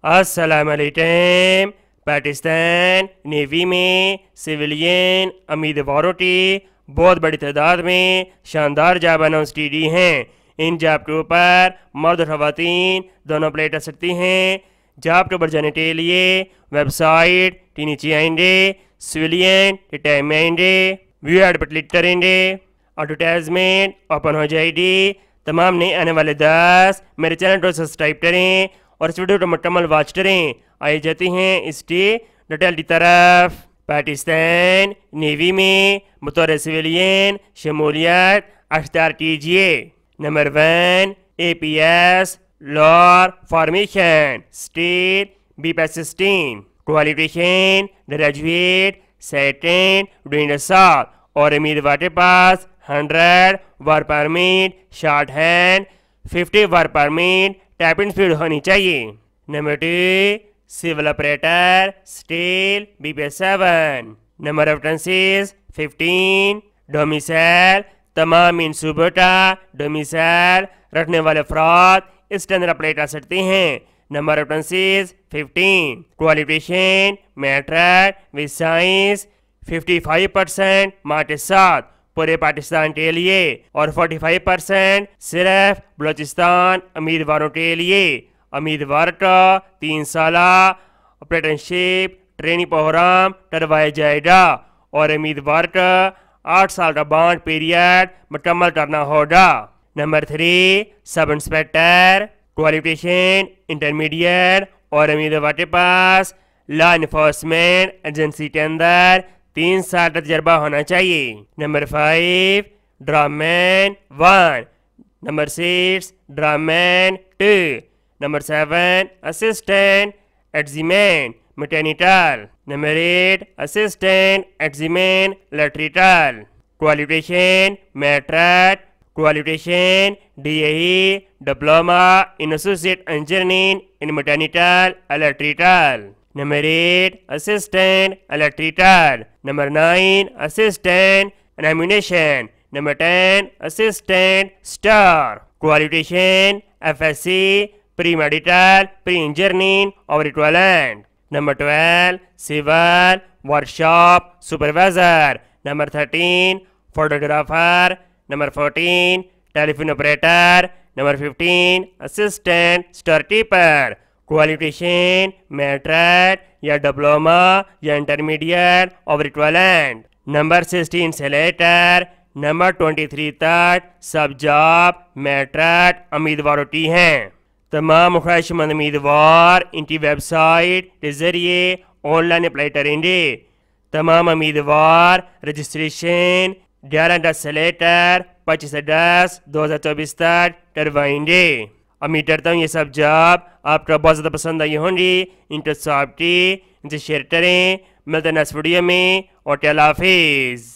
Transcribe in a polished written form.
अस्सलामुअलैकुम। पाकिस्तान नेवी में सिविलियन उम्मीदवारों की बहुत बड़ी तादाद में शानदार जॉब अनाउंस की गई हैं। इन जॉब के ऊपर मर्द और ख़वातीन दोनों अप्लाई कर सकती हैं। जॉब के ऊपर जाने के लिए वेबसाइट के नीचे आएंगे, सिविलियन के टाइम में आएंगे, व्यू एड पर क्लिक करेंगे, एडवर्टाइजमेंट ओपन हो जाएगी। तमाम नए आने वाले 10 मेरे चैनल को सब्सक्राइब करें और इस वीडियो को मुकम्मल वॉच करें। आई जाती हैं इसकी डिटेल की तरफ। पाकिस्तान नेवी में बतौर सिविलियन शमूलियत अख्तियार कीजिए। नंबर 1, APS लॉर formation state B16 qualification graduate second डूइंग साल और उम्मीदवार के पास 100 work permit short hand 50 work permit typing speed होनी चाहिए। Number 2, civil operator steel BP7 number of ट्रांसेस 15 डोमिसाइल तमाम मनसूबों का डोमिसाइल रखने वाले अफराद इस के अंदर अप्लाई कर सकते हैं। नंबर ऑफ ट्रांसेस 15 qualification matric with science 55% marks के साथ पूरे पाकिस्तान के लिए और 45% सिर्फ बलूचिस्तान उम्मीदवारों के लिए। उम्मीदवार का 3 साल अप्रेंटिसशिप ट्रेनिंग प्रोग्राम करवाया जाएगा और उम्मीदवार का 8 साल का बॉन्ड पीरियड मुकम्मल करना होगा। Number 3, sub inspector qualification intermediate और उम्मीदवार के पास लॉ इन्फोर्समेंट एजेंसी के अंदर 3 साल का तजर्बा होना चाहिए। Number 5, draughtsman 1 number 6, draughtsman 2 number 7, assistant examiner mechanical number 8, assistant examiner electrical qualification matric qualification DAE diploma in associate engineering in mechanical electrical number 8, assistant electrical number 9, assistant एमिनेशन number 10, assistant स्टार qualification FSC pre medical pre engineering और equivalent number 12, civil workshop supervisor number 13, photographer number 14, telephone operator number 15, assistant store keeper qualification matric या diploma या intermediate और equivalent number 16 से लेकर number 23 तक सब जॉब मैट्रिक उम्मीदवारों की हैं। तमाम ख्वाहिशमंद उम्मीदवार इनकी वेबसाइट के जरिए ऑनलाइन अप्लाई करेंगे। तमाम उम्मीदवार रजिस्ट्रेशन 11 से लेकर 25/10/2024 तक करवाएंगे। उम्मीद करता हूँ ये सब जॉब आपको बहुत ज़्यादा पसंद आई होंगी। इंटरेस्ट आपकी इनसे शेयर करें। मिलते हैं नेक्स्ट वीडियो में और अल्लाह हाफिज़।